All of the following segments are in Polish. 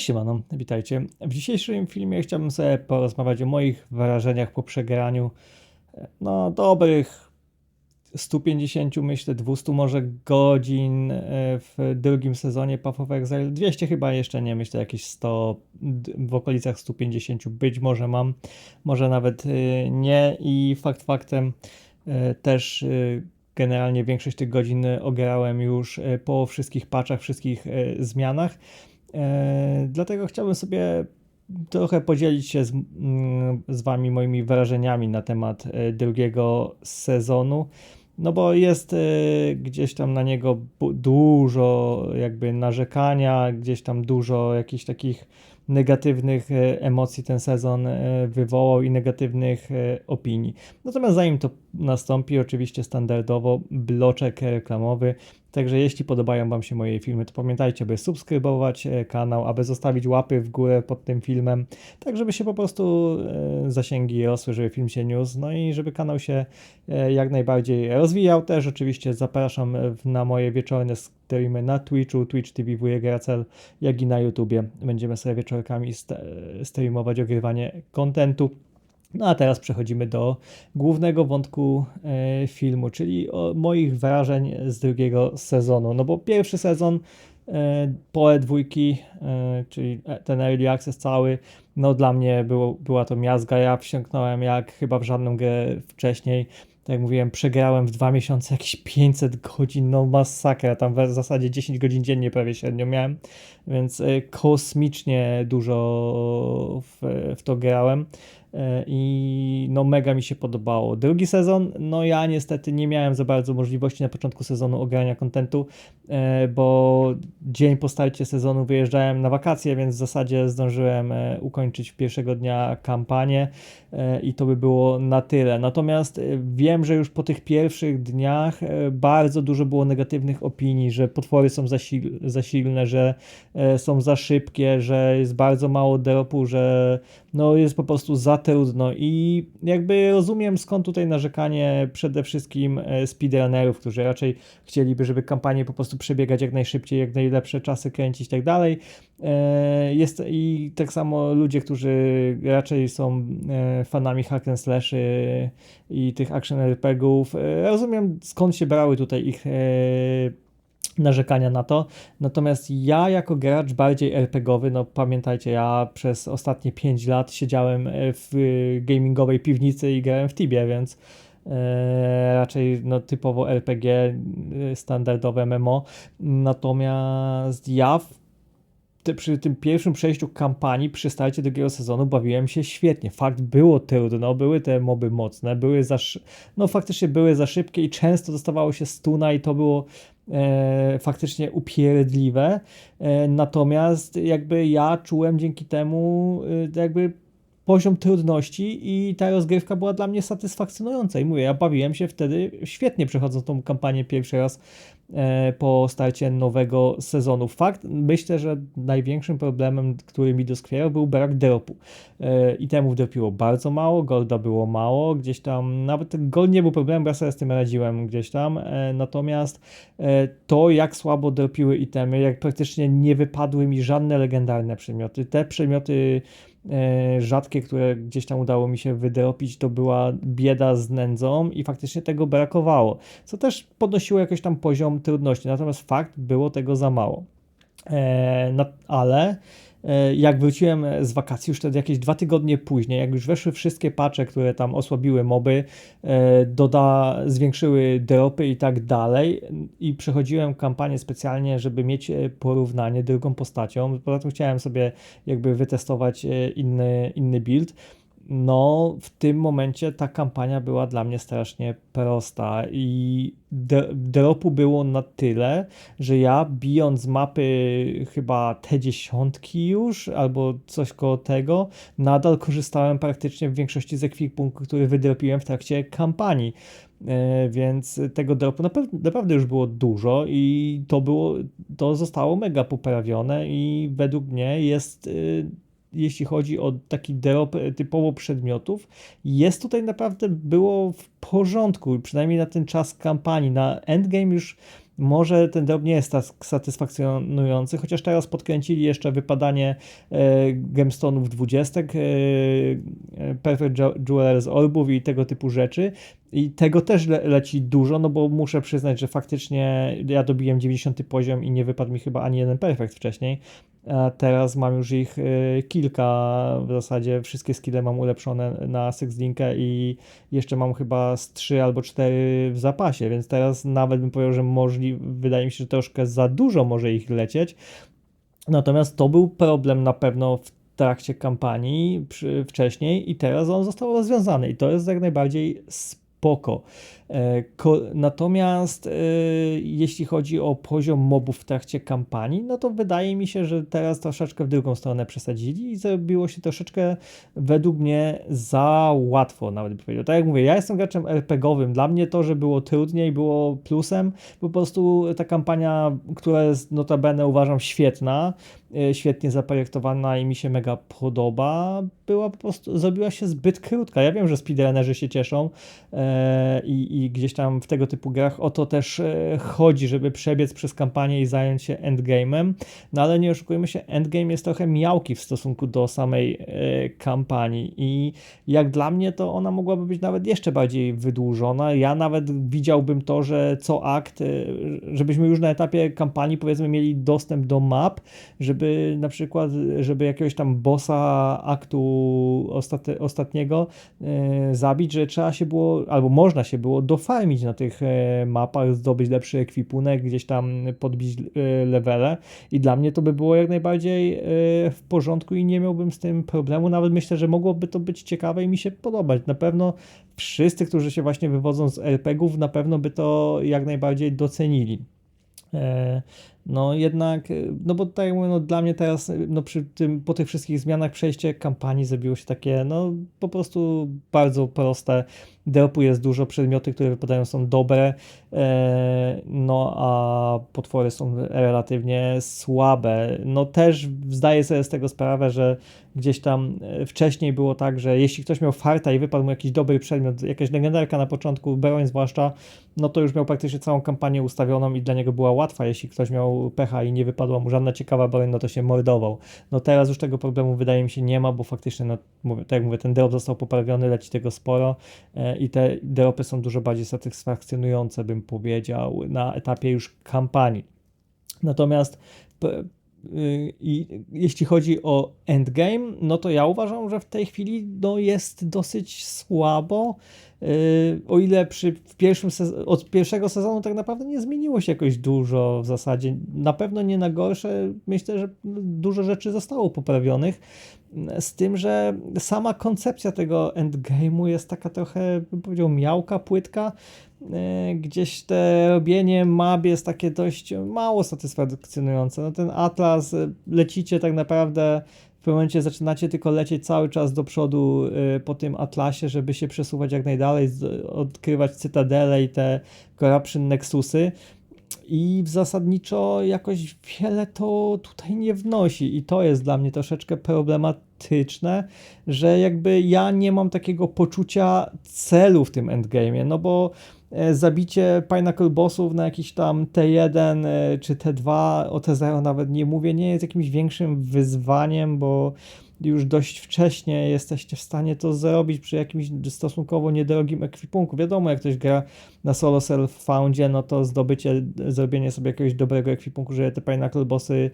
siemano, witajcie. W dzisiejszym filmie chciałbym sobie porozmawiać o moich wrażeniach po przegraniu dobrych 150, myślę 200 może godzin w drugim sezonie Path of Exile. 200 chyba jeszcze nie, myślę jakieś 100, w okolicach 150 być może mam, może nawet nie i faktem też generalnie większość tych godzin ograłem już po wszystkich patchach, wszystkich zmianach. Dlatego chciałbym sobie trochę podzielić się z Wami moimi wrażeniami na temat drugiego sezonu. No bo jest gdzieś tam na niego dużo jakby narzekania, gdzieś tam dużo jakichś takich negatywnych emocji ten sezon wywołał i negatywnych opinii. Natomiast zanim to nastąpi, oczywiście standardowo bloczek reklamowy. Także jeśli podobają Wam się moje filmy, to pamiętajcie, by subskrybować kanał, aby zostawić łapy w górę pod tym filmem, tak żeby się po prostu zasięgi rosły, żeby film się niósł, no i żeby kanał się jak najbardziej rozwijał. Też oczywiście zapraszam na moje wieczorne streamy na Twitchu, Twitch TV Gracel, jak i na YouTubie. Będziemy sobie wieczorkami streamować ogrywanie kontentu. No a teraz przechodzimy do głównego wątku filmu, czyli o moich wrażeń z drugiego sezonu. No bo pierwszy sezon PoE 2, czyli ten Early Access cały, no dla mnie była to miazga. Ja wsiąknąłem jak chyba w żadną grę wcześniej. Tak jak mówiłem, przegrałem w 2 miesiące jakieś 500 godzin, no masakra, tam w zasadzie 10 godzin dziennie prawie średnio miałem, więc kosmicznie dużo w to grałem i no mega mi się podobało. Drugi sezon, no ja niestety nie miałem za bardzo możliwości na początku sezonu ogrania kontentu, bo dzień po starcie sezonu wyjeżdżałem na wakacje, więc w zasadzie zdążyłem ukończyć pierwszego dnia kampanię i to by było na tyle. Natomiast wiem, że już po tych pierwszych dniach bardzo dużo było negatywnych opinii, że potwory są za silne, że są za szybkie, że jest bardzo mało dropu, że no jest po prostu za trudno i jakby rozumiem, skąd tutaj narzekanie przede wszystkim speedrunnerów, którzy raczej chcieliby, żeby kampanię po prostu przebiegać jak najszybciej, jak najlepsze czasy kręcić i tak dalej. Jest i tak samo ludzie, którzy raczej są fanami hack and slashy i tych action RPGów. Rozumiem, skąd się brały tutaj ich narzekania na to. Natomiast ja jako gracz bardziej RPGowy, no pamiętajcie, ja przez ostatnie 5 lat siedziałem w gamingowej piwnicy i grałem w Tibie, więc raczej no, typowo RPG, standardowe MMO. Natomiast ja przy tym pierwszym przejściu kampanii, przy starcie drugiego sezonu bawiłem się świetnie. Fakt, było trudno, były te moby mocne, faktycznie były za szybkie i często dostawało się stuna i to było faktycznie upierdliwe. Natomiast jakby ja czułem dzięki temu jakby poziom trudności i ta rozgrywka była dla mnie satysfakcjonująca i mówię, ja bawiłem się wtedy świetnie przechodząc tą kampanię pierwszy raz po starcie nowego sezonu. Fakt, myślę, że największym problemem, który mi doskwierał, był brak dropu. Itemów dropiło bardzo mało, golda było mało, gdzieś tam, nawet ten gold nie był problemem, bo ja sobie z tym radziłem gdzieś tam, natomiast to, jak słabo dropiły itemy, jak praktycznie nie wypadły mi żadne legendarne przedmioty, te przedmioty rzadkie, które gdzieś tam udało mi się wydropić, to była bieda z nędzą i faktycznie tego brakowało, co też podnosiło jakoś tam poziom trudności, natomiast fakt, było tego za mało. Ale jak wróciłem z wakacji, już wtedy jakieś 2 tygodnie później, jak już weszły wszystkie patche, które tam osłabiły moby, zwiększyły dropy i tak dalej i przechodziłem kampanię specjalnie, żeby mieć porównanie drugą postacią, poza tym chciałem sobie jakby wytestować inny build. No, w tym momencie ta kampania była dla mnie strasznie prosta i dropu było na tyle, że ja bijąc mapy chyba te dziesiątki już, albo coś koło tego, nadal korzystałem praktycznie w większości z ekwipunku, który wydropiłem w trakcie kampanii. Więc tego dropu naprawdę już było dużo i to zostało mega poprawione i według mnie jest jeśli chodzi o taki drop typowo przedmiotów, jest tutaj naprawdę było w porządku, przynajmniej na ten czas kampanii. Na endgame już może ten drop nie jest tak satysfakcjonujący, chociaż teraz podkręcili jeszcze wypadanie gemstone'ów 20, Perfect Jewelers Orbów i tego typu rzeczy. I tego też leci dużo, no bo muszę przyznać, że faktycznie ja dobiłem 90 poziom i nie wypadł mi chyba ani jeden perfekt wcześniej. A teraz mam już ich kilka, w zasadzie wszystkie skille mam ulepszone na Sexlinkę i jeszcze mam chyba z 3 albo 4 w zapasie, więc teraz nawet bym powiedział, że wydaje mi się, że troszkę za dużo może ich lecieć. Natomiast to był problem na pewno w trakcie kampanii wcześniej i teraz on został rozwiązany i to jest jak najbardziej spoko. Natomiast jeśli chodzi o poziom mobów w trakcie kampanii, no to wydaje mi się, że teraz troszeczkę w drugą stronę przesadzili i zrobiło się troszeczkę według mnie za łatwo, nawet bym powiedział. Tak jak mówię, ja jestem graczem RPG-owym, dla mnie to, że było trudniej, było plusem. Po prostu ta kampania, która jest notabene uważam świetna, świetnie zaprojektowana i mi się mega podoba, zrobiła się zbyt krótka. Ja wiem, że speedrunnerzy się cieszą i gdzieś tam w tego typu grach o to też chodzi, żeby przebiec przez kampanię i zająć się endgame'em, no ale nie oszukujmy się, endgame jest trochę miałki w stosunku do samej kampanii i jak dla mnie to ona mogłaby być nawet jeszcze bardziej wydłużona. Ja nawet widziałbym to, że co akt, żebyśmy już na etapie kampanii powiedzmy mieli dostęp do map, żeby na przykład, żeby jakiegoś tam bossa aktu ostatniego zabić, że trzeba się było, albo można się było dofarmić na tych mapach, zdobyć lepszy ekwipunek, gdzieś tam podbić levele i dla mnie to by było jak najbardziej w porządku i nie miałbym z tym problemu, nawet myślę, że mogłoby to być ciekawe i mi się podobać. Na pewno wszyscy, którzy się właśnie wywodzą z RPG-ów, na pewno by to jak najbardziej docenili. No jednak, no bo tak jak mówię, no dla mnie teraz, no po tych wszystkich zmianach przejście kampanii zrobiło się takie, no po prostu bardzo proste. Dropu jest dużo, przedmioty, które wypadają są dobre, no a potwory są relatywnie słabe. No też zdaję sobie z tego sprawę, że gdzieś tam wcześniej było tak, że jeśli ktoś miał farta i wypadł mu jakiś dobry przedmiot, jakaś legendarka na początku, broń zwłaszcza, no to już miał praktycznie całą kampanię ustawioną i dla niego była łatwa. Jeśli ktoś miał pecha i nie wypadła mu żadna ciekawa broń, no to się mordował. No teraz już tego problemu wydaje mi się nie ma, bo faktycznie, no tak jak mówię, ten drop został poprawiony, leci tego sporo i te dropy są dużo bardziej satysfakcjonujące, bym powiedział, na etapie już kampanii. Natomiast jeśli chodzi o endgame, no to ja uważam, że w tej chwili no, jest dosyć słabo. O ile od pierwszego sezonu tak naprawdę nie zmieniło się jakoś dużo w zasadzie, na pewno nie na gorsze, myślę, że dużo rzeczy zostało poprawionych, z tym, że sama koncepcja tego endgame'u jest taka trochę, bym powiedział, miałka, płytka, gdzieś te robienie map jest takie dość mało satysfakcjonujące. No ten Atlas, lecicie tak naprawdę, w pewnym momencie zaczynacie tylko lecieć cały czas do przodu po tym Atlasie, żeby się przesuwać jak najdalej, odkrywać cytadele i te Corruption Nexusy. I zasadniczo jakoś wiele to tutaj nie wnosi i to jest dla mnie troszeczkę problematyczne, że jakby ja nie mam takiego poczucia celu w tym endgame'ie, no bo zabicie Pinnacle Bossów na jakiś tam T1 czy T2, o T0 nawet nie mówię, nie jest jakimś większym wyzwaniem, bo już dość wcześnie jesteście w stanie to zrobić przy jakimś stosunkowo niedrogim ekwipunku. Wiadomo, jak ktoś gra na solo self-foundzie, no to zrobienie sobie jakiegoś dobrego ekwipunku, żeby te Pinnacle Bossy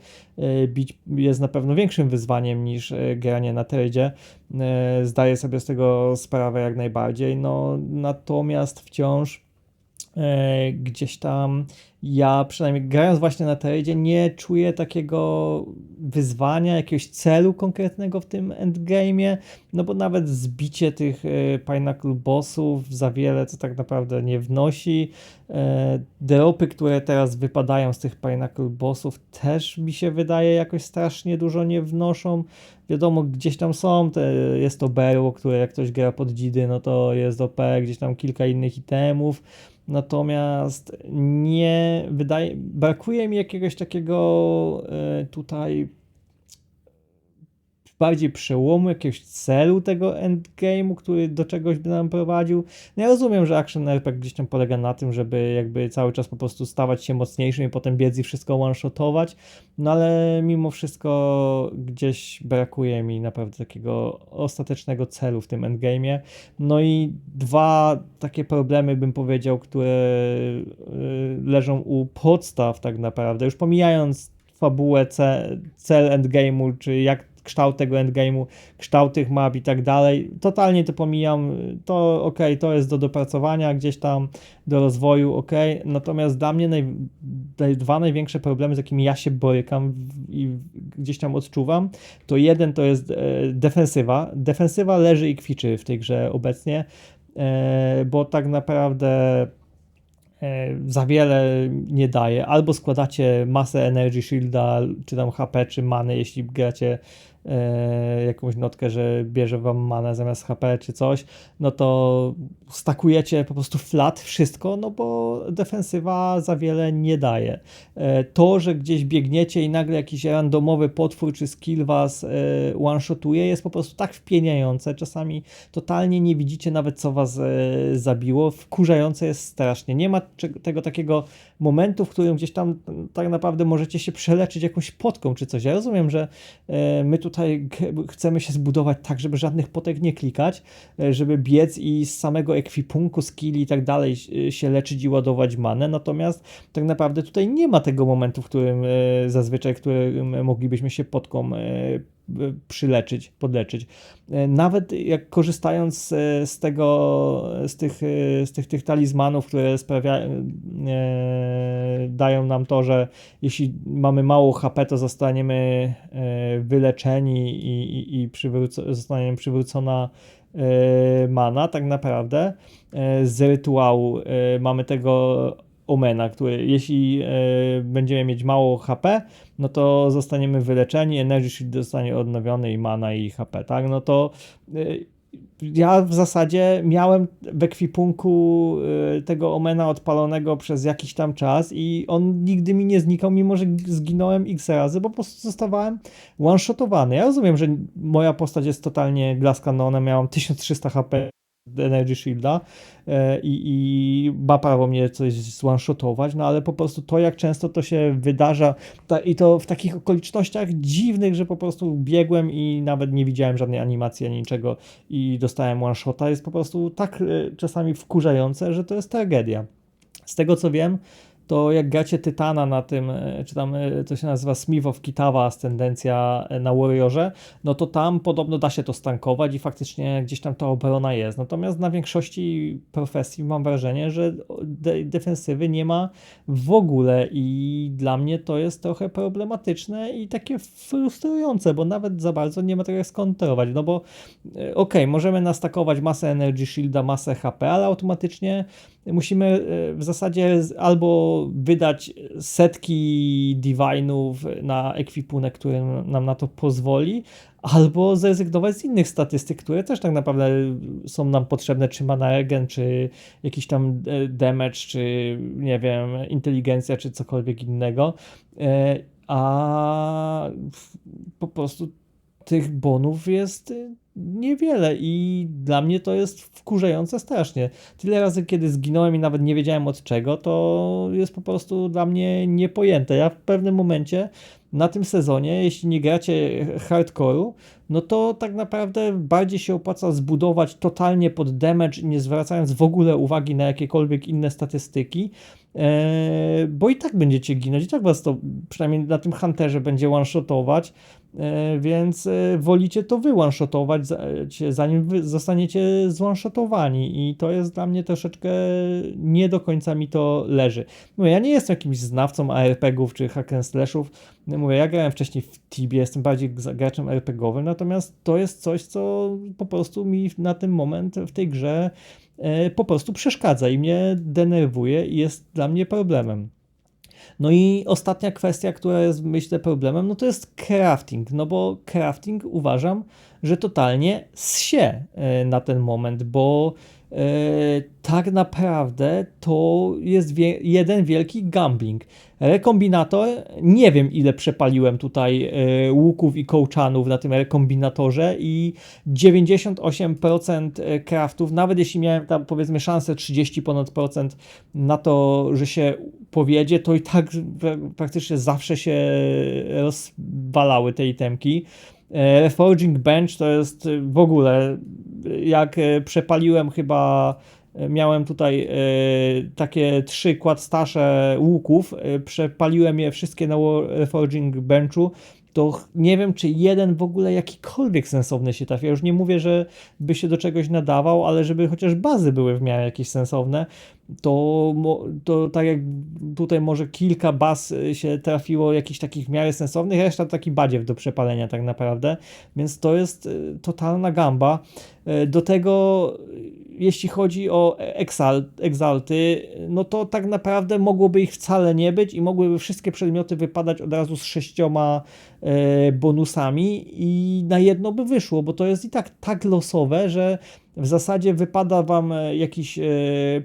bić jest na pewno większym wyzwaniem niż granie na tradzie. Zdaję sobie z tego sprawę jak najbardziej, no natomiast wciąż gdzieś tam ja przynajmniej grając właśnie na tradzie nie czuję takiego wyzwania, jakiegoś celu konkretnego w tym endgame'ie, no bo nawet zbicie tych Pinnacle Bossów za wiele to tak naprawdę nie wnosi. Dropy, które teraz wypadają z tych Pinnacle Bossów też mi się wydaje jakoś strasznie dużo nie wnoszą. Wiadomo, gdzieś tam są, jest to berło, które jak ktoś gra pod dzidy, no to jest OP, gdzieś tam kilka innych itemów. Natomiast brakuje mi jakiegoś takiego tutaj bardziej przełomu, jakiegoś celu tego endgame'u, który do czegoś by nam prowadził. No ja rozumiem, że action RPG gdzieś tam polega na tym, żeby jakby cały czas po prostu stawać się mocniejszym i potem biec i wszystko one-shotować, no ale mimo wszystko gdzieś brakuje mi naprawdę takiego ostatecznego celu w tym endgame'ie. No i dwa takie problemy, bym powiedział, które leżą u podstaw tak naprawdę, już pomijając fabułę, cel endgame'u, czy jak kształt tego endgame'u, kształt tych map i tak dalej, totalnie to pomijam, to okej, to jest do dopracowania gdzieś tam, do rozwoju, natomiast dla mnie dwa największe problemy, z jakimi ja się borykam i gdzieś tam odczuwam, to jeden to jest defensywa leży i kwiczy w tej grze obecnie, bo tak naprawdę za wiele nie daje. Albo składacie masę Energy Shielda, czy tam HP, czy many, jeśli gracie jakąś notkę, że bierze wam manę zamiast HP, czy coś, no to stakujecie po prostu flat wszystko, no bo defensywa za wiele nie daje. To, że gdzieś biegniecie i nagle jakiś randomowy potwór czy skill was one-shotuje, jest po prostu tak wpieniające, czasami totalnie nie widzicie nawet, co was zabiło, wkurzające jest strasznie. Nie ma tego takiego momentu, w którym gdzieś tam tak naprawdę możecie się przeleczyć jakąś potką czy coś. Ja rozumiem, że my tutaj chcemy się zbudować tak, żeby żadnych potek nie klikać, żeby biec i z samego ekwipunku, skilli i tak dalej się leczyć i ładować manę, natomiast tak naprawdę tutaj nie ma tego momentu, w którym zazwyczaj, którym moglibyśmy się potką podleczyć. Nawet jak korzystając z tych talizmanów, które dają nam to, że jeśli mamy mało HP, to zostaniemy wyleczeni i zostanie przywrócona mana, tak naprawdę. Z rytuału mamy tego Omena, który jeśli będziemy mieć mało HP, no to zostaniemy wyleczeni, Energy Shield zostanie odnowiony i mana i HP, tak? No to ja w zasadzie miałem w ekwipunku tego Omena odpalonego przez jakiś tam czas i on nigdy mi nie znikał, mimo że zginąłem x razy, bo po prostu zostawałem one-shotowany. Ja rozumiem, że moja postać jest totalnie glass cannonem, miałam 1300 HP Energy Shielda i ma prawo mnie coś zone-shotować, no ale po prostu to, jak często to się wydarza i to w takich okolicznościach dziwnych, że po prostu biegłem i nawet nie widziałem żadnej animacji ani niczego i dostałem one-shota, jest po prostu tak czasami wkurzające, że to jest tragedia. Z tego co wiem, to jak gracie Tytana na tym, czy tam to się nazywa Smith of Kitawa, ascendencja na Warriorze, no to tam podobno da się to stankować i faktycznie gdzieś tam ta obrona jest. Natomiast na większości profesji mam wrażenie, że defensywy nie ma w ogóle i dla mnie to jest trochę problematyczne i takie frustrujące, bo nawet za bardzo nie ma tego jak skontrolować, no bo możemy nastakować masę Energy Shielda, masę HP, ale automatycznie musimy w zasadzie albo wydać setki divine'ów na ekwipunek, który nam na to pozwoli, albo zrezygnować z innych statystyk, które też tak naprawdę są nam potrzebne, czy mana regen, czy jakiś tam damage, czy nie wiem, inteligencja, czy cokolwiek innego, a po prostu tych bonów jest niewiele i dla mnie to jest wkurzające strasznie. Tyle razy, kiedy zginąłem i nawet nie wiedziałem od czego, to jest po prostu dla mnie niepojęte. Ja w pewnym momencie na tym sezonie, jeśli nie gracie hardcore'u, no to tak naprawdę bardziej się opłaca zbudować totalnie pod damage, nie zwracając w ogóle uwagi na jakiekolwiek inne statystyki, bo i tak będziecie ginąć, i tak was to przynajmniej na tym Hunterze będzie one-shotować, więc wolicie to wy one-shotować, zanim wy zostaniecie zone-shotowani i to jest dla mnie troszeczkę nie do końca mi to leży. Mówię, ja nie jestem jakimś znawcą ARPG-ów czy hack and slashów, mówię, ja grałem wcześniej w Tibie, jestem bardziej graczem RPG-owym, natomiast to jest coś, co po prostu mi na ten moment w tej grze po prostu przeszkadza i mnie denerwuje i jest dla mnie problemem. No i ostatnia kwestia, która jest myślę problemem, no to jest crafting, no bo crafting uważam, że totalnie zsie na ten moment, bo tak naprawdę to jest jeden wielki gambling. Rekombinator, nie wiem ile przepaliłem tutaj łuków i kołczanów na tym rekombinatorze i 98% craftów, nawet jeśli miałem tam powiedzmy szansę 30 ponad procent na to, że się powiedzie, to i tak praktycznie zawsze się rozwalały te itemki. Reforging Bench to jest w ogóle, jak przepaliłem chyba, miałem tutaj takie 3 quadstasze łuków, przepaliłem je wszystkie na Reforging Benchu, to nie wiem, czy jeden w ogóle jakikolwiek sensowny się trafia. Już nie mówię, że by się do czegoś nadawał, ale żeby chociaż bazy były w miarę jakieś sensowne, to tak jak tutaj może kilka baz się trafiło jakichś takich w miarę sensownych, reszta taki badziew do przepalenia tak naprawdę, więc to jest totalna gamba. Do tego jeśli chodzi o exalty, no to tak naprawdę mogłoby ich wcale nie być i mogłyby wszystkie przedmioty wypadać od razu z 6 bonusami i na jedno by wyszło, bo to jest i tak losowe, że w zasadzie wypada wam jakiś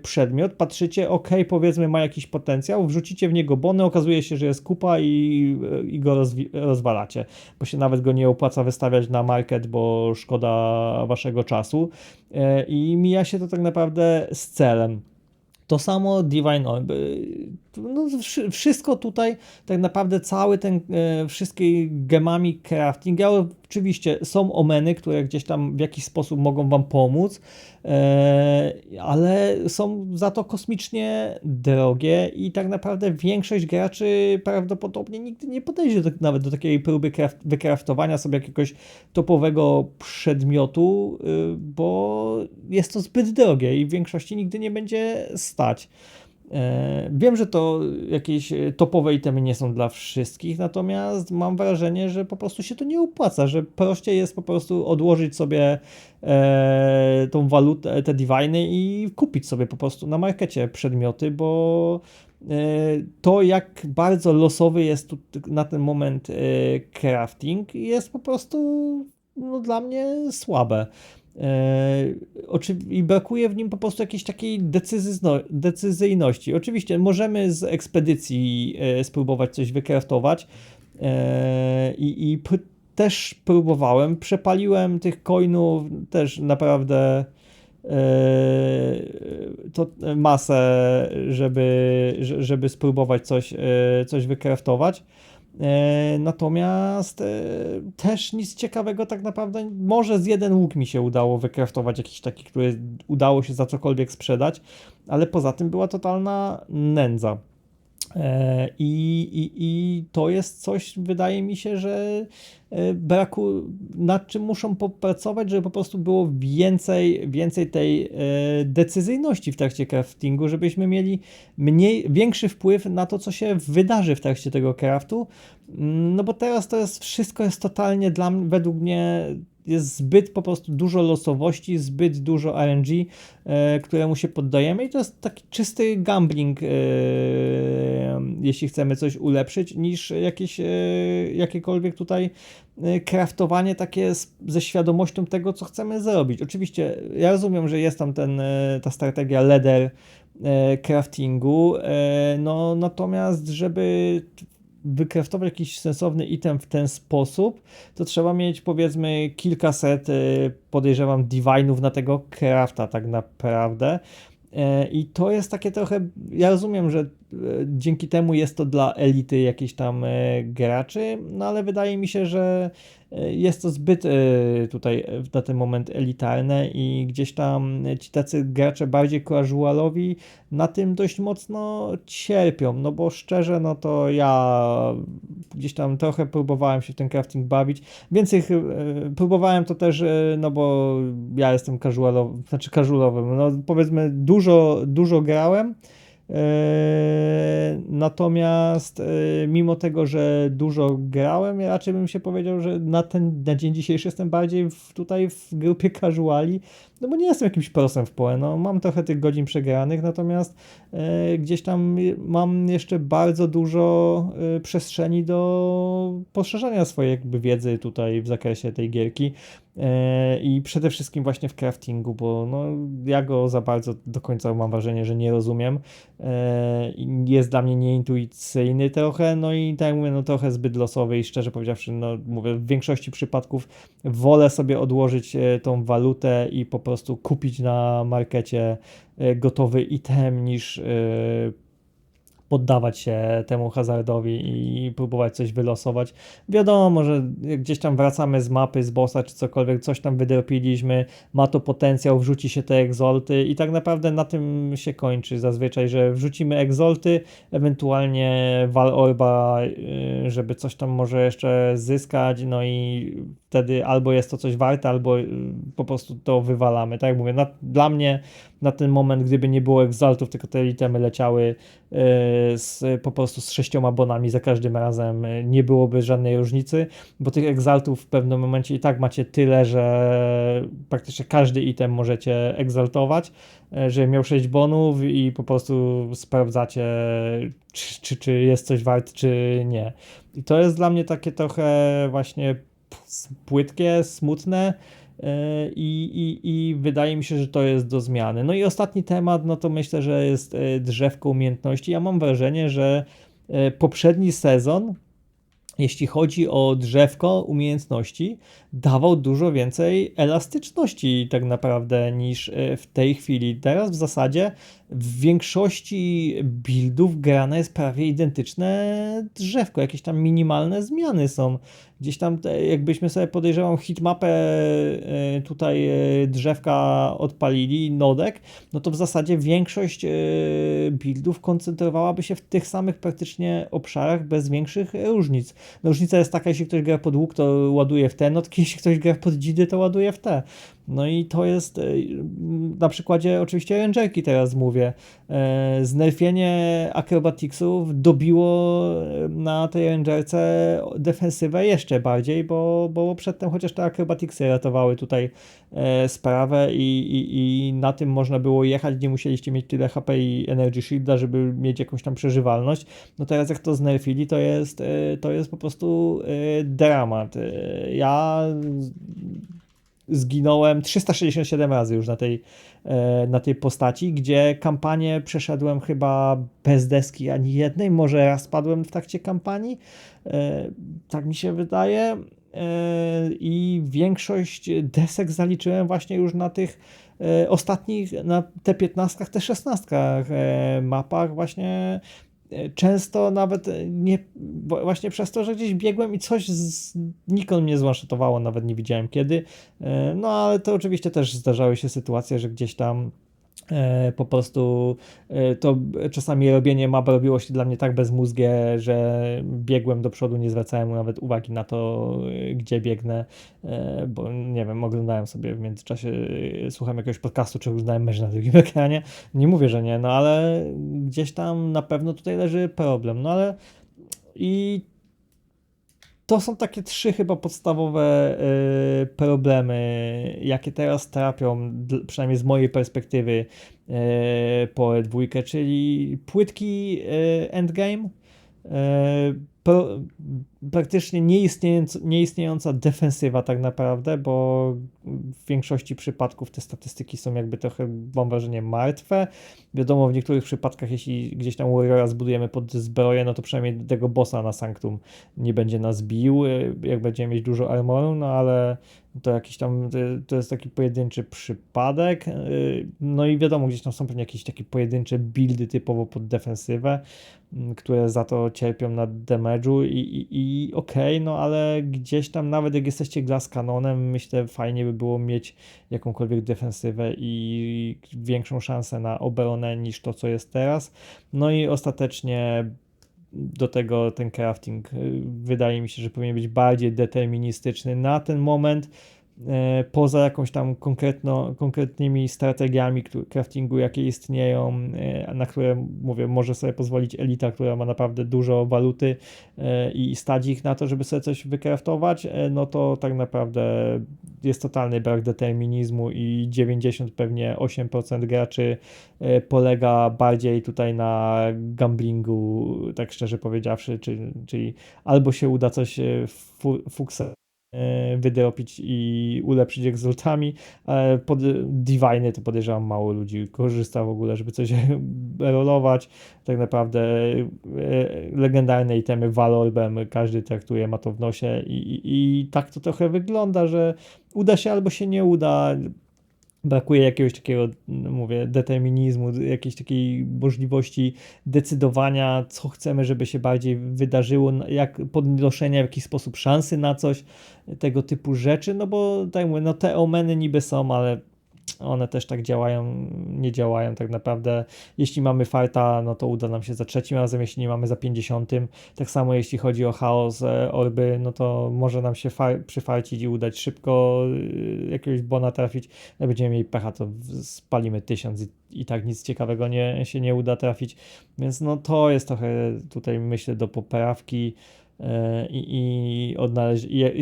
przedmiot, patrzycie, ok, powiedzmy ma jakiś potencjał, wrzucicie w niego bony, okazuje się, że jest kupa i go rozwalacie, bo się nawet go nie opłaca wystawiać na market, bo szkoda waszego czasu i mija się to tak naprawdę z celem. To samo Divine Orb. No, wszystko tutaj, tak naprawdę cały ten, wszystkie gemami crafting. Oczywiście są omeny, które gdzieś tam w jakiś sposób mogą wam pomóc, ale są za to kosmicznie drogie i tak naprawdę większość graczy prawdopodobnie nigdy nie podejdzie nawet do takiej próby wykraftowania sobie jakiegoś topowego przedmiotu, bo jest to zbyt drogie i w większości nigdy nie będzie stać. Wiem, że to jakieś topowe itemy nie są dla wszystkich, natomiast mam wrażenie, że po prostu się to nie opłaca, że prościej jest po prostu odłożyć sobie tą walutę, te diviny i kupić sobie po prostu na markecie przedmioty, bo to jak bardzo losowy jest tu na ten moment crafting jest po prostu no, dla mnie słabe. I brakuje w nim po prostu jakiejś takiej decyzyjności. Oczywiście możemy z ekspedycji spróbować coś wykraftować też próbowałem, przepaliłem tych coinów też naprawdę to masę, żeby spróbować coś wykraftować. Natomiast też nic ciekawego tak naprawdę, może z jeden łuk mi się udało wykraftować, jakiś taki, który udało się za cokolwiek sprzedać, ale poza tym była totalna nędza. I to jest coś, wydaje mi się, że nad czym muszą popracować, żeby po prostu było więcej tej decyzyjności w trakcie craftingu, żebyśmy mieli większy wpływ na to, co się wydarzy w trakcie tego craftu, no bo teraz wszystko jest totalnie według mnie jest zbyt po prostu dużo losowości, zbyt dużo RNG, któremu się poddajemy i to jest taki czysty gambling, jeśli chcemy coś ulepszyć, niż jakiekolwiek tutaj craftowanie takie ze świadomością tego, co chcemy zrobić. Oczywiście ja rozumiem, że jest tam ta strategia ladder craftingu, no natomiast żeby wykraftować jakiś sensowny item w ten sposób, to trzeba mieć powiedzmy kilkaset, podejrzewam, divine'ów na tego crafta tak naprawdę. I to jest takie trochę, ja rozumiem, że dzięki temu jest to dla elity jakichś tam graczy, no ale wydaje mi się, że jest to zbyt tutaj na ten moment elitarne i gdzieś tam ci tacy gracze bardziej casualowi na tym dość mocno cierpią, no bo szczerze, no to ja gdzieś tam trochę próbowałem się w ten crafting bawić, więcej próbowałem to też, no bo ja jestem casualowym, no powiedzmy dużo grałem, natomiast mimo tego, że dużo grałem, raczej bym się powiedział, że na dzień dzisiejszy jestem bardziej tutaj w grupie casuali no bo nie jestem jakimś prosem w PoE, no mam trochę tych godzin przegranych, natomiast gdzieś tam mam jeszcze bardzo dużo przestrzeni do poszerzania swojej jakby wiedzy tutaj w zakresie tej gierki. I przede wszystkim właśnie w craftingu, bo no, ja go za bardzo do końca mam wrażenie, że nie rozumiem. Jest dla mnie nieintuicyjny trochę, no i tak jak mówię, no trochę zbyt losowy i szczerze powiedziawszy, no mówię, w większości przypadków wolę sobie odłożyć tą walutę i po prostu kupić na markecie gotowy item niż poddawać się temu hazardowi i próbować coś wylosować. Wiadomo, że gdzieś tam wracamy z mapy, z bossa czy cokolwiek, coś tam wydropiliśmy, ma to potencjał, wrzuci się te egzolty i tak naprawdę na tym się kończy zazwyczaj, że wrzucimy egzolty, ewentualnie Val Orba, żeby coś tam może jeszcze zyskać, no i wtedy albo jest to coś warte, albo po prostu to wywalamy. Tak jak mówię, dla mnie na ten moment, gdyby nie było egzaltów, tylko te itemy leciały po prostu z 6 bonami za każdym razem, nie byłoby żadnej różnicy, bo tych egzaltów w pewnym momencie i tak macie tyle, że praktycznie każdy item możecie egzaltować, że miał 6 bonów i po prostu sprawdzacie, czy jest coś wart, czy nie. I to jest dla mnie takie trochę właśnie płytkie, smutne, i wydaje mi się, że to jest do zmiany. No i ostatni temat, no to myślę, że jest drzewko umiejętności. Ja mam wrażenie, że poprzedni sezon, jeśli chodzi o drzewko umiejętności, dawał dużo więcej elastyczności tak naprawdę niż w tej chwili. Teraz w zasadzie w większości buildów grane jest prawie identyczne drzewko, jakieś tam minimalne zmiany są. Gdzieś tam, jakbyśmy sobie podejrzewam hitmapę tutaj drzewka odpalili, nodek, no to w zasadzie większość buildów koncentrowałaby się w tych samych praktycznie obszarach bez większych różnic. No, różnica jest taka, jeśli ktoś gra pod łuk, to ładuje w te notki, jeśli ktoś gra pod dzidy, to ładuje w te. No i to jest na przykładzie oczywiście rangerki teraz mówię. Znerfienie akrobaticsów dobiło na tej rangerce defensywę jeszcze bardziej, bo przedtem chociaż te akrobaticsy ratowały tutaj sprawę i na tym można było jechać, nie musieliście mieć tyle HP i Energy Shielda, żeby mieć jakąś tam przeżywalność. No teraz jak to znerfili, to jest po prostu dramat. Ja zginąłem 367 razy już na tej postaci, gdzie kampanię przeszedłem chyba bez deski ani jednej, może raz spadłem w trakcie kampanii, tak mi się wydaje, i większość desek zaliczyłem właśnie już na tych ostatnich, na te 15, te 16 mapach właśnie. Często nawet nie, właśnie przez to, że gdzieś biegłem i coś znikąd mnie zwanshotowało, nawet nie widziałem kiedy. No ale to oczywiście też zdarzały się sytuacje, że gdzieś tam po prostu to czasami robienie map robiło się dla mnie tak bezmózgie, że biegłem do przodu, nie zwracałem nawet uwagi na to, gdzie biegnę, bo nie wiem, oglądałem sobie w międzyczasie, słuchałem jakiegoś podcastu, czy oglądałem mecz na drugim ekranie. Nie mówię, że nie, no ale gdzieś tam na pewno tutaj leży problem, no ale i to są takie trzy chyba podstawowe problemy, jakie teraz trapią, przynajmniej z mojej perspektywy, po dwójkę, czyli płytki endgame, praktycznie nieistniejąca defensywa tak naprawdę, bo w większości przypadków te statystyki są jakby trochę, mam wrażenie, martwe. Wiadomo, w niektórych przypadkach, jeśli gdzieś tam Warriora zbudujemy pod zbroję, no to przynajmniej tego bossa na Sanctum nie będzie nas bił, jak będziemy mieć dużo armoru, no ale to jakiś tam, to jest taki pojedynczy przypadek. No i wiadomo, gdzieś tam są pewnie jakieś takie pojedyncze buildy typowo pod defensywę, które za to cierpią na damage'u i okej, no ale gdzieś tam nawet jak jesteście glass canonem, myślę fajnie by było mieć jakąkolwiek defensywę i większą szansę na obronę niż to, co jest teraz. No i ostatecznie do tego ten crafting wydaje mi się, że powinien być bardziej deterministyczny na ten moment, poza jakąś tam konkretnymi strategiami craftingu, jakie istnieją, na które, mówię, może sobie pozwolić elita, która ma naprawdę dużo waluty i stać ich na to, żeby sobie coś wykraftować, no to tak naprawdę jest totalny brak determinizmu i 90 pewnie 8% graczy polega bardziej tutaj na gamblingu, tak szczerze powiedziawszy, czyli albo się uda coś fuksa wydropić i ulepszyć egzultami. Pod Divine to podejrzewam mało ludzi korzysta w ogóle, żeby coś rolować. Tak naprawdę legendarne itemy Valorbem każdy traktuje, ma to w nosie i tak to trochę wygląda, że uda się albo się nie uda. Brakuje jakiegoś takiego, mówię, determinizmu, jakiejś takiej możliwości decydowania, co chcemy, żeby się bardziej wydarzyło, jak podnoszenia w jakiś sposób szansy na coś, tego typu rzeczy, no bo tak mówię, no te omeny niby są, ale one też tak działają, nie działają tak naprawdę. Jeśli mamy farta, no to uda nam się za trzecim razem, jeśli nie mamy za 50. Tak samo jeśli chodzi o chaos orby, no to może nam się przyfarcić i udać szybko jakiegoś bona trafić. Jak będziemy mieli pecha, to spalimy 1000 i tak nic ciekawego się nie uda trafić. Więc no to jest trochę tutaj myślę do poprawki. I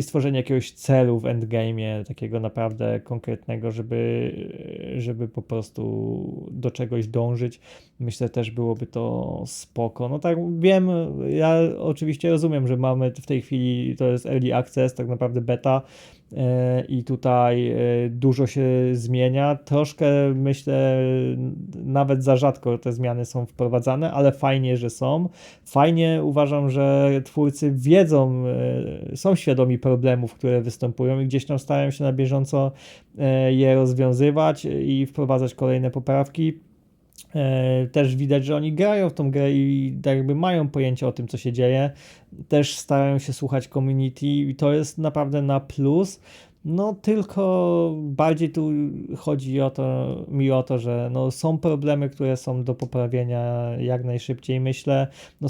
stworzenie jakiegoś celu w endgame'ie, takiego naprawdę konkretnego, żeby po prostu do czegoś dążyć. Myślę też byłoby to spoko. No tak wiem, ja oczywiście rozumiem, że mamy w tej chwili, to jest early access, tak naprawdę beta, i tutaj dużo się zmienia. Troszkę myślę, nawet za rzadko te zmiany są wprowadzane, ale fajnie, że są. Fajnie uważam, że twórcy wiedzą, są świadomi problemów, które występują i gdzieś tam starają się na bieżąco je rozwiązywać i wprowadzać kolejne poprawki. Też widać, że oni grają w tą grę i tak jakby mają pojęcie o tym, co się dzieje. Też starają się słuchać community i to jest naprawdę na plus. No tylko bardziej tu chodzi o to, że no, są problemy, które są do poprawienia jak najszybciej, myślę. No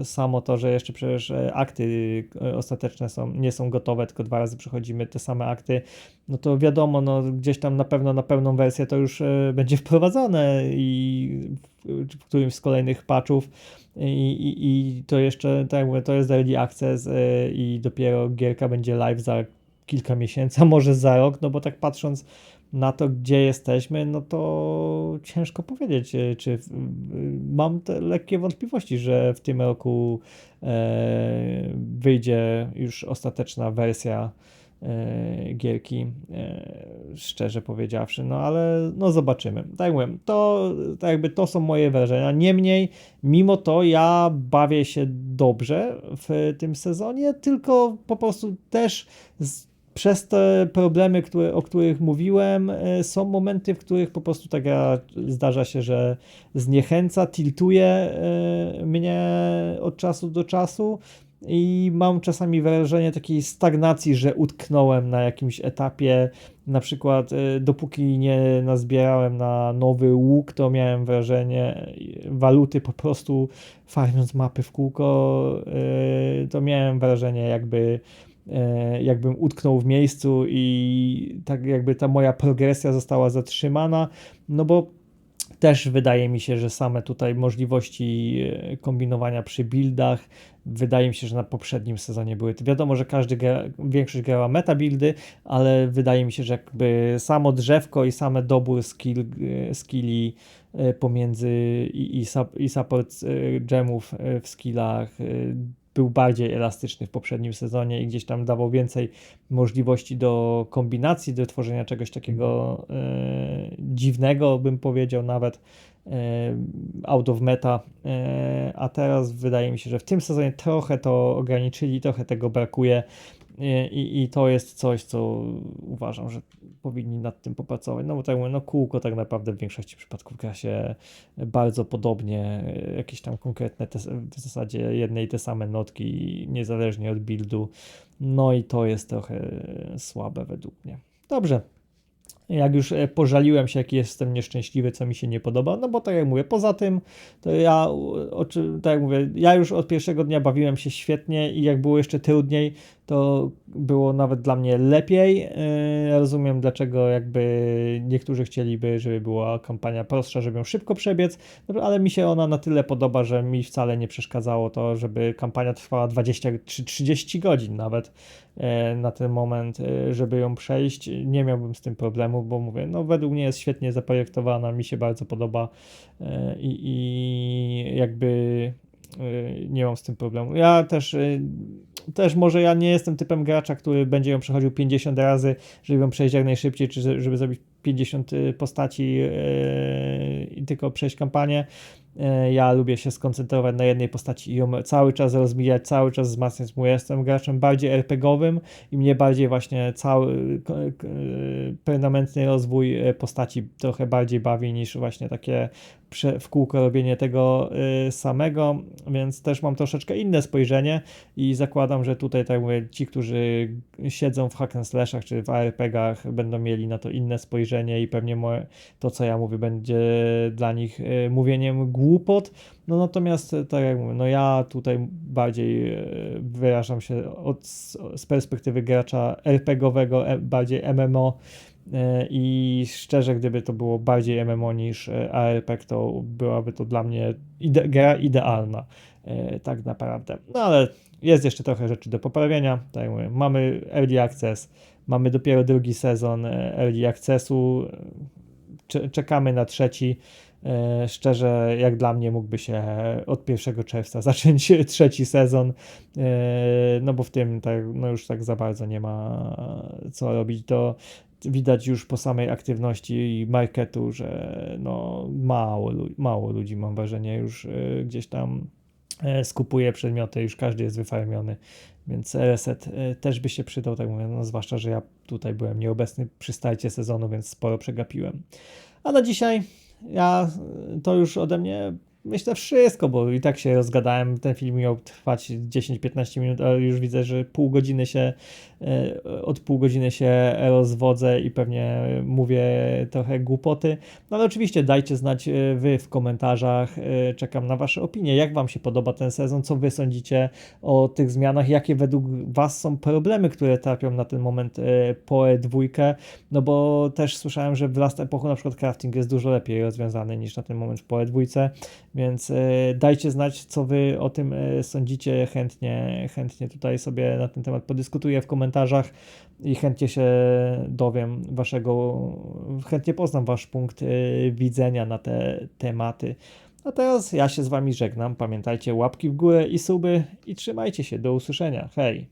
samo to, że jeszcze przecież akty ostateczne nie są gotowe, tylko 2 razy przechodzimy te same akty, no to wiadomo, no gdzieś tam na pewno na pełną wersję to już będzie wprowadzone i w którymś z kolejnych patchów i to jeszcze, tak jak mówię, to jest early access i dopiero gierka będzie live za kilka miesięcy, a może za rok, no bo tak patrząc na to, gdzie jesteśmy, no to ciężko powiedzieć, czy mam te lekkie wątpliwości, że w tym roku wyjdzie już ostateczna wersja gierki, szczerze powiedziawszy, no ale no zobaczymy. Tak jak mówię, tak jakby to są moje wrażenia. Niemniej, mimo to ja bawię się dobrze w tym sezonie, tylko po prostu też przez te problemy, o których mówiłem, są momenty, w których po prostu ta gra zdarza się, że zniechęca, tiltuje mnie od czasu do czasu i mam czasami wrażenie takiej stagnacji, że utknąłem na jakimś etapie, na przykład dopóki nie nazbierałem na nowy łuk, to miałem wrażenie waluty po prostu farmiąc mapy w kółko, to miałem wrażenie jakbym utknął w miejscu i tak jakby ta moja progresja została zatrzymana, no bo też wydaje mi się, że same tutaj możliwości kombinowania przy buildach, wydaje mi się, że na poprzednim sezonie były. Wiadomo, że większość grała meta buildy, ale wydaje mi się, że jakby samo drzewko i same dobór skilli pomiędzy i support gemów w skillach był bardziej elastyczny w poprzednim sezonie i gdzieś tam dawał więcej możliwości do kombinacji, do tworzenia czegoś takiego dziwnego, bym powiedział nawet out of meta, a teraz wydaje mi się, że w tym sezonie trochę to ograniczyli, trochę tego brakuje i to jest coś, co uważam, że powinni nad tym popracować, no bo tak mówię, no kółko tak naprawdę w większości przypadków gra się bardzo podobnie, jakieś tam konkretne w zasadzie jedne i te same notki, niezależnie od buildu, no i to jest trochę słabe według mnie. Dobrze. Jak już pożaliłem się, jaki jestem nieszczęśliwy, co mi się nie podoba, no bo tak jak mówię, poza tym, to tak jak mówię, ja już od pierwszego dnia bawiłem się świetnie i jak było jeszcze trudniej, to było nawet dla mnie lepiej. Rozumiem, dlaczego jakby niektórzy chcieliby, żeby była kampania prostsza, żeby ją szybko przebiec, ale mi się ona na tyle podoba, że mi wcale nie przeszkadzało to, żeby kampania trwała 20 czy 30 godzin nawet na ten moment, żeby ją przejść. Nie miałbym z tym problemu, bo mówię, no według mnie jest świetnie zaprojektowana, mi się bardzo podoba i jakby nie mam z tym problemu. Ja też może ja nie jestem typem gracza, który będzie ją przechodził 50 razy, żeby ją przejść jak najszybciej, czy żeby zrobić 50 postaci i tylko przejść kampanię. Ja lubię się skoncentrować na jednej postaci i ją cały czas rozwijać, cały czas wzmacniać. Jestem graczem bardziej RPGowym i mnie bardziej właśnie cały permanentny rozwój postaci trochę bardziej bawi niż właśnie takie w kółko robienie tego samego, więc też mam troszeczkę inne spojrzenie i zakładam, że tutaj tak mówię, ci, którzy siedzą w hack and slashach czy w ARPG-ach będą mieli na to inne spojrzenie i pewnie to, co ja mówię, będzie dla nich mówieniem głupot. No natomiast, tak jak mówię, no ja tutaj bardziej wyrażam się z perspektywy gracza RPG-owego, bardziej MMO i szczerze, gdyby to było bardziej MMO niż ARPG, to byłaby to dla mnie gra idealna, tak naprawdę. No ale jest jeszcze trochę rzeczy do poprawienia. Tak jak mówię, mamy Early Access, mamy dopiero drugi sezon Early Accessu, czekamy na trzeci. Szczerze, jak dla mnie mógłby się od 1 czerwca zacząć trzeci sezon, no bo w tym tak, no już tak za bardzo nie ma co robić. To widać już po samej aktywności marketu, że no mało ludzi, mam wrażenie, już gdzieś tam skupuje przedmioty, już każdy jest wyfarmiony, więc reset też by się przydał, tak mówię, no zwłaszcza, że ja tutaj byłem nieobecny przy starcie sezonu, więc sporo przegapiłem. A na dzisiaj to już ode mnie myślę wszystko, bo i tak się rozgadałem, ten film miał trwać 10-15 minut, ale już widzę, że od pół godziny się rozwodzę i pewnie mówię trochę głupoty, no ale oczywiście dajcie znać wy w komentarzach, czekam na wasze opinie, jak wam się podoba ten sezon, co wy sądzicie o tych zmianach, jakie według was są problemy, które trapią na ten moment po E2, no bo też słyszałem, że w Last Epochu na przykład crafting jest dużo lepiej rozwiązany niż na ten moment w PoE2, więc dajcie znać, co wy o tym sądzicie, chętnie tutaj sobie na ten temat podyskutuję w komentarzach i chętnie się dowiem chętnie poznam wasz punkt widzenia na te tematy. A teraz ja się z wami żegnam, pamiętajcie łapki w górę i suby i trzymajcie się, do usłyszenia, hej!